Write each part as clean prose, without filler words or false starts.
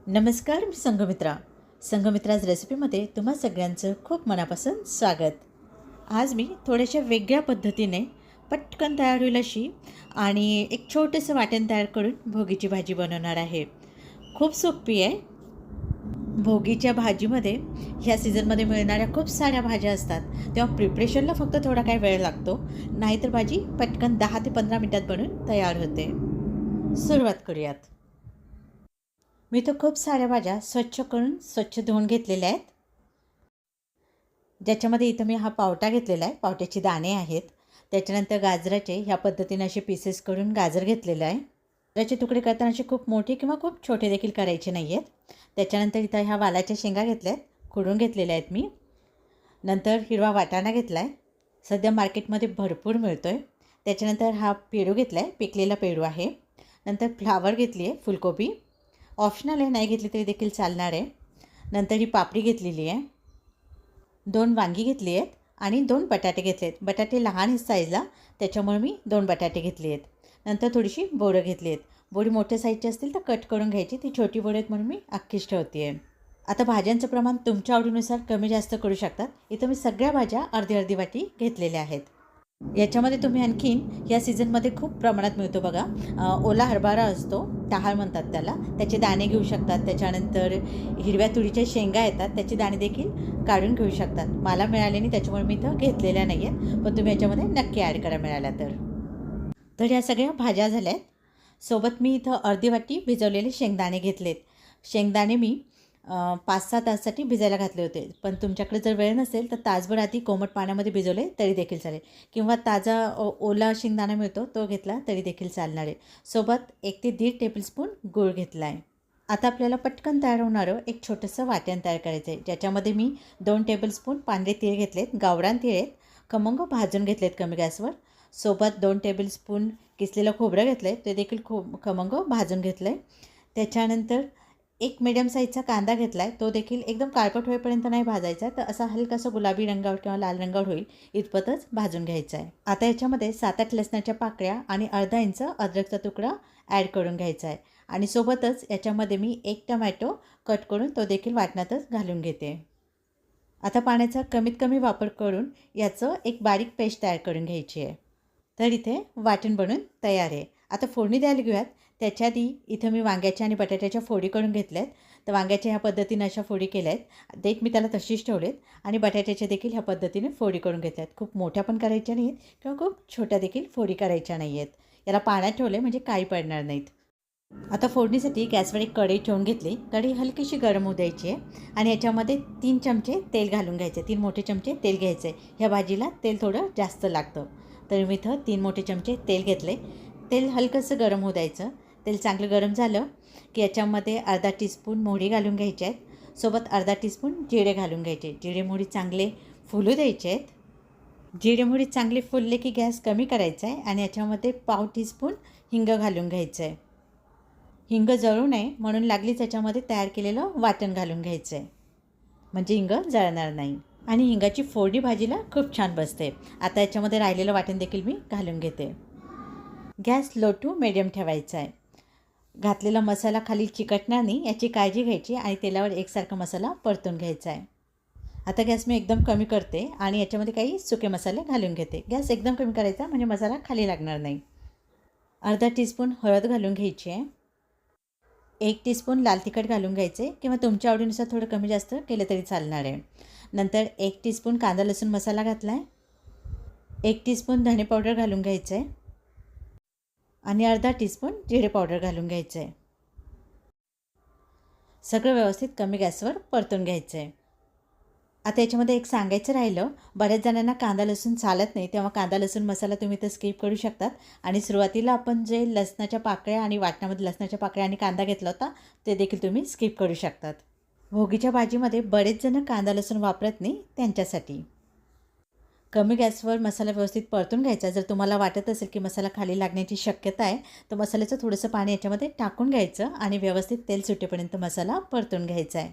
नमस्कार, मी संघमित्रा. संघमित्राज रेसिपीमध्ये तुम्हा सगळ्यांचं खूप मनापासून स्वागत. आज मी थोड्याशा वेगळ्या पद्धतीने पटकन तयार होईल अशी आणि एक छोटंसं वाटण तयार करून भोगीची भाजी बनवणार आहे. खूप सोपी आहे. भोगीच्या भाजीमध्ये ह्या सीझनमध्ये मिळणाऱ्या खूप साऱ्या भाज्या असतात, तेव्हा प्रिपरेशनला फक्त थोडा काही वेळ लागतो, नाहीतर भाजी पटकन 10 ते 15 मिनिटात बनून तयार होते. सुरुवात करूयात. मी तर खूप साऱ्या भाज्या स्वच्छ करून स्वच्छ धुवून घेतलेल्या आहेत. ज्याच्यामध्ये इथं मी हा पावटा घेतलेला आहे, पावट्याची दाणे आहेत. त्याच्यानंतर गाजराचे ह्या पद्धतीने असे पीसेस करून गाजर घेतलेलं आहे. गाजराचे तुकडे करताना असे खूप मोठे किंवा खूप छोटे देखील करायचे नाही आहेत. त्याच्यानंतर इथं ह्या वालाच्या शेंगा घेतल्या आहेत, खुडून घेतलेल्या आहेत मी. नंतर हिरवा वाटाणा घेतला आहे, सध्या मार्केटमध्ये भरपूर मिळतो आहे. त्याच्यानंतर हा पेरू घेतला आहे, पिकलेला पेरू आहे. नंतर फ्लावर घेतली आहे, फुलकोबी ऑप्शनल आहे, नाही घेतली तरी देखील चालणार आहे. नंतर ही पापडी घेतलेली आहे, 2 वांगी घेतली आहेत आणि 2 बटाटे घेतले आहेत. बटाटे लहान साईजला, त्याच्यामुळे मी 2 बटाटे घेतले आहेत. नंतर थोडीशी बोरं घेतली आहेत. बोरी मोठ्या साईजची असतील तर कट करून घ्यायची, ती छोटी बोरं आहेत म्हणून मी अख्खीच ठेवते आहे. आता भाज्यांचं प्रमाण तुमच्या आवडीनुसार कमी जास्त करू शकतात. इथं मी सगळ्या भाज्या अर्धी अर्धी वाटी घेतलेल्या आहेत. याच्यामध्ये तुम्ही आणखीन या सीझनमध्ये खूप प्रमाणात मिळतो बघा, ओला हरभरा असतो, टहाळ म्हणतात त्याला, त्याचे दाणे घेऊ शकतात. त्याच्यानंतर हिरव्या तुरीच्या शेंगा येतात, त्याचे दाणे देखील काढून घेऊ शकतात. मला मिळाले नाही त्याच्यामुळे मी इथं घेतलेल्या नाही आहेत, पण तुम्ही याच्यामध्ये नक्की ॲड करा मिळाल्या तर ह्या सगळ्या भाज्या झाल्या आहेत. सोबत मी इथं अर्धी वाटी भिजवलेले शेंगदाणे घेतलेत. शेंगदाणे मी 5-6 तासासाठी भिजायला घातले होते, पण तुमच्याकडे जर वेळ नसेल तर तासभर आधी कोमट पाण्यामध्ये भिजवले तरी देखील चालेल, किंवा ताजा ओला शेंगदाणा मिळतो तो घेतला तरी देखील चालणार आहे. सोबत 1 ते 1.5 टेबलस्पून गूळ घेतला आहे. आता आपल्याला पटकन तयार होणारं एक छोटंसं वाटण तयार करायचं आहे, ज्याच्यामध्ये मी 2 टेबलस्पून पांढरे तीळ घेतलेत, गावरान तीळ आहेत, खमंग भाजून घेतलेत कमी गॅसवर. सोबत 2 टेबलस्पून किसलेलं खोबरं घेतलं आहे, ते देखील खमंग भाजून घेतलं आहे. त्याच्यानंतर एक मीडियम साईजचा कांदा घेतला आहे, तो देखील एकदम काळपट होईपर्यंत नाही भाजायचा, तर असा हलकासा गुलाबी रंगावर किंवा लाल रंगावर होईल इतपतच भाजून घ्यायचा आहे. आता याच्यामध्ये 7-8 लसणाच्या पाकळ्या आणि अर्धा इंच अद्रकचा तुकडा ॲड करून घ्यायचा आहे. आणि सोबतच याच्यामध्ये मी 1 टमॅटो कट करून तो देखील वाटणातच घालून घेते. आता पाण्याचा कमीत कमी वापर करून याचं एक बारीक पेस्ट तयार करून घ्यायची आहे. तर इथे वाटण बनून तयार आहे. आता फोडणी द्यायला घेऊयात. त्याच्या आधी इथं मी वांग्याच्या आणि बटाट्याच्या फोडी करून घेतल्या आहेत. तर वांग्याच्या ह्या पद्धतीने अशा फोडी केल्या आहेत, ते एक मी त्याला तशीच ठेवलेत. आणि बटाट्याच्या देखील ह्या पद्धतीने फोडी करून घेतल्या आहेत. खूप मोठ्या पण करायच्या नाहीत किंवा खूप छोट्या देखील फोडी करायच्या नाही आहेत. याला पाण्यात ठेवले म्हणजे काही पडणार नाहीत. आता फोडणीसाठी गॅसवर एक कढई ठेवून घेतली. कढई हलकीशी गरम होऊ द्यायची आहे आणि याच्यामध्ये 3 चमचे तेल घालून घ्यायचे. 3 मोठे चमचे तेल घ्यायचे. ह्या भाजीला तेल थोडं जास्त लागतं, तर मी इथं 3 मोठे चमचे तेल घेतले. तेल हलकंसं गरम होऊ द्यायचं. तेल चांगलं गरम झालं की याच्यामध्ये अर्धा टीस्पून मोहरी घालून घ्यायचे आहेत. सोबत अर्धा टीस्पून जिरे घालून घ्यायचे. जिरे मोहरी चांगले फुलू द्यायचे आहेत. जिरे मोहरी चांगले फुलले की गॅस कमी करायचा आहे आणि याच्यामध्ये पाव टीस्पून हिंग घालून घ्यायचं आहे. हिंग जळू नये म्हणून लागलीच याच्यामध्ये तयार केलेलं वाटण घालून घ्यायचं आहे, म्हणजे हिंग जळणार नाही. आणि हिंगाची फोडणी भाजीला खूप छान बसते. आता याच्यामध्ये राहिलेलं वाटण देखील मी घालून घेते. गॅस लो टू मिडियम ठेवायचा आहे. घातलेला मसाला खाली चिकटणार नाही याची काळजी घ्यायची आणि तेलावर एकसारखा मसाला परतून घ्यायचा आहे. आता गॅस मी एकदम कमी करते आणि याच्यामध्ये काही सुके मसाले घालून घेते. गॅस एकदम कमी करायचा म्हणजे मसाला खाली लागणार नाही. अर्धा टीस्पून हळद घालून घ्यायची आहे. 1 टीस्पून लाल तिखट घालून घ्यायचे, किंवा तुमच्या आवडीनुसार थोडं कमी जास्त केलं तरी चालणार आहे. नंतर 1 टीस्पून कांदा लसूण मसाला घातला आहे. 1 टीस्पून धणे पावडर घालून घ्यायचं आहे आणि अर्धा टीस्पून जिरे पावडर घालून घ्यायचं आहे. सगळं व्यवस्थित कमी गॅसवर परतून घ्यायचं आहे. आता याच्यामध्ये एक सांगायचं राहिलं, बऱ्याच जणांना कांदा लसूण चालत नाही, तेव्हा कांदा लसूण मसाला तुम्ही तर स्किप करू शकतात. आणि सुरुवातीला आपण जे लसणाच्या पाकळ्या आणि वाटणामध्ये लसणाच्या पाकळ्या आणि कांदा घेतला होता ते देखील तुम्ही स्किप करू शकतात. भोगीच्या भाजीमध्ये बरेच जण कांदा लसूण वापरत नाही, त्यांच्यासाठी. कमी गॅसवर मसाला व्यवस्थित परतून घ्यायचा. जर तुम्हाला वाटत असेल की मसाला खाली लागण्याची शक्यता आहे, तर मसाल्याचं थोडंसं पाणी याच्यामध्ये टाकून घ्यायचं आणि व्यवस्थित तेल सुटेपर्यंत मसाला परतून घ्यायचा आहे.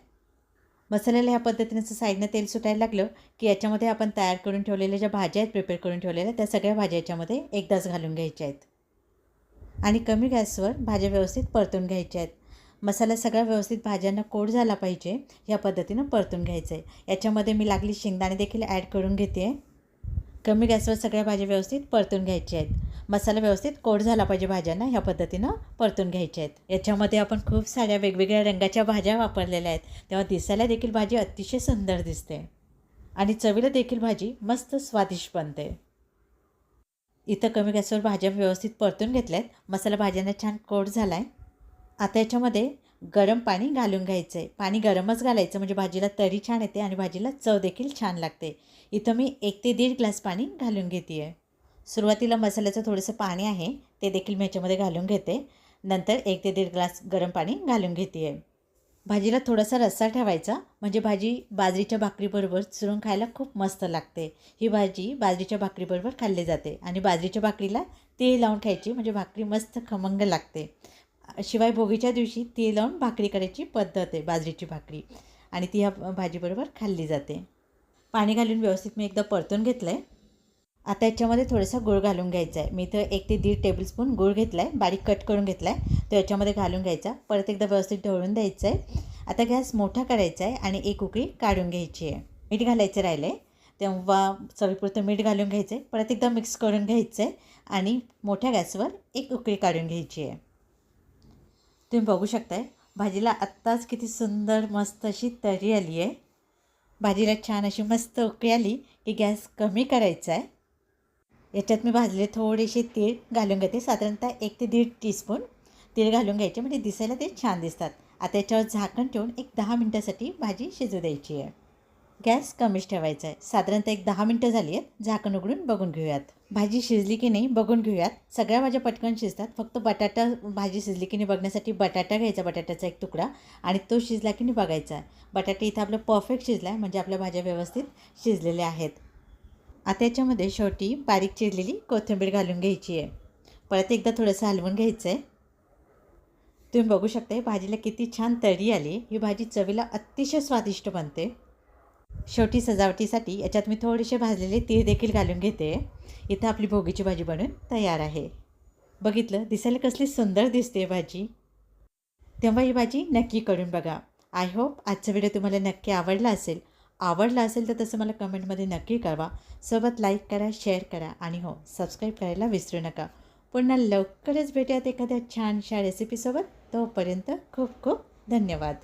मसाल्याला ह्या पद्धतीने साईडनं तेल सुटायला लागलं की याच्यामध्ये आपण तयार करून ठेवलेल्या ज्या भाज्या आहेत, प्रिपेअर करून ठेवलेल्या, त्या सगळ्या भाज्या याच्यामध्ये एकदाच घालून घ्यायच्या आहेत आणि कमी गॅसवर भाज्या व्यवस्थित परतून घ्यायच्या आहेत. मसाला सगळा व्यवस्थित भाज्यांना कोट झाला पाहिजे ह्या पद्धतीनं परतून घ्यायचं आहे. याच्यामध्ये मी लागली शेंगदाणे देखील ॲड करून घेते आहे. कमी गॅसवर सगळ्या भाज्या व्यवस्थित परतून घ्यायच्या आहेत. मसाला व्यवस्थित कोट झाला पाहिजे भाज्यांना ह्या पद्धतीनं परतून घ्यायच्या आहेत. याच्यामध्ये आपण खूप साऱ्या वेगवेगळ्या रंगाच्या भाज्या वापरलेल्या आहेत, तेव्हा दिसायला देखील भाजी अतिशय सुंदर दिसते आणि चवीला देखील भाजी मस्त स्वादिष्ट बनते. इथं कमी गॅसवर भाज्या व्यवस्थित परतून घेतल्या आहेत. मसाला भाज्यांना छान कोट झाला आहे. आता याच्यामध्ये गरम पाणी घालून घ्यायचं आहे. पाणी गरमच घालायचं म्हणजे भाजीला तरी छान येते आणि भाजीला चव देखील छान लागते. इथं मी 1 ते 1.5 ग्लास पाणी घालून घेते आहे. सुरुवातीला मसाल्याचं थोडंसं पाणी आहे ते देखील मी ह्याच्यामध्ये घालून घेते. नंतर 1 ते 1.5 ग्लास गरम पाणी घालून घेते आहे. भाजीला थोडासा रस्सा ठेवायचा म्हणजे भाजी बाजरीच्या भाकरीबरोबर चुरून खायला खूप मस्त लागते. ही भाजी बाजरीच्या भाकरीबरोबर खाल्ली जाते आणि बाजरीच्या भाकरीला तेल लावून खायची म्हणजे भाकरी मस्त खमंग लागते. शिवाय भोगीच्या दिवशी तेल लावून भाकरी करायची पद्धत आहे बाजरीची भाकरी आणि ती ह्या भाजीबरोबर खाल्ली जाते. पाणी घालून व्यवस्थित मी एकदा परतून घेतलं आहे. आता याच्यामध्ये थोडासा गूळ घालून घ्यायचा आहे. मी इथं 1 ते 1.5 टेबलस्पून गूळ घेतला आहे, बारीक कट करून घेतला आहे. तो याच्यामध्ये घालून घ्यायचा. परत एकदा व्यवस्थित ढवळून द्यायचं आहे. आता गॅस मोठा करायचा आहे आणि एक उकळी काढून घ्यायची आहे. मीठ घालायचं राहिलं आहे तेव्हा चवीपुरतं मीठ घालून घ्यायचं आहे. परत एकदा मिक्स करून घ्यायचं आहे आणि मोठ्या गॅसवर एक उकळी काढून घ्यायची आहे. तुम्ही बघू शकताय भाजीला आत्ताच किती सुंदर मस्त अशी तर्री आली आहे. भाजीला छान अशी मस्त उकळी आली की गॅस कमी करायचा आहे. याच्यात मी भाजले थोडेसे तीळ घालून घेते. साधारणतः 1 ते 1.5 टीस्पून तीळ घालून घ्यायचे म्हणजे दिसायला ते छान दिसतात. आता याच्यावर झाकण ठेवून एक 10 मिनटासाठी भाजी शिजू द्यायची आहे. गॅस कमीच ठेवायचा आहे. साधारणतः एक 10 मिनटं झाली आहेत. झाकण उघडून बघून घेऊयात भाजी शिजली की नाही बघून घेऊयात. सगळ्या भाज्या पटकन शिजतात. फक्त बटाटा भाजी शिजली की नाही बघण्यासाठी बटाटा घ्यायचा, बटाट्याचा एक तुकडा आणि तो शिजला की नाही बघायचा. बटाटा इथं आपलं परफेक्ट शिजला आहे म्हणजे आपल्या भाज्या व्यवस्थित शिजलेल्या आहेत. आता याच्यामध्ये शेवटी बारीक चिरलेली कोथिंबीर घालून घ्यायची आहे. परत एकदा थोडंसं हलवून घ्यायचं आहे. तुम्ही बघू शकता भाजीला किती छान तर्री आली. ही भाजी चवीला अतिशय स्वादिष्ट बनते. शेवटी सजावटीसाठी याच्यात मी थोडेसे भाजलेले तीळ देखील घालून घेते. इथं आपली भोगीची भाजी बनून तयार आहे. बघितलं दिसायला कसली सुंदर दिसते भाजी. तेव्हा ही भाजी नक्की करून बघा. आय होप आजचा व्हिडिओ तुम्हाला नक्की आवडला असेल तर तसं मला कमेंटमध्ये नक्की कळवा. सोबत लाईक करा, शेअर करा आणि हो सबस्क्राईब करायला विसरू नका. पुन्हा लवकरच भेटूयात एखाद्या छानशा रेसिपीसोबत. तोपर्यंत खूप खूप धन्यवाद.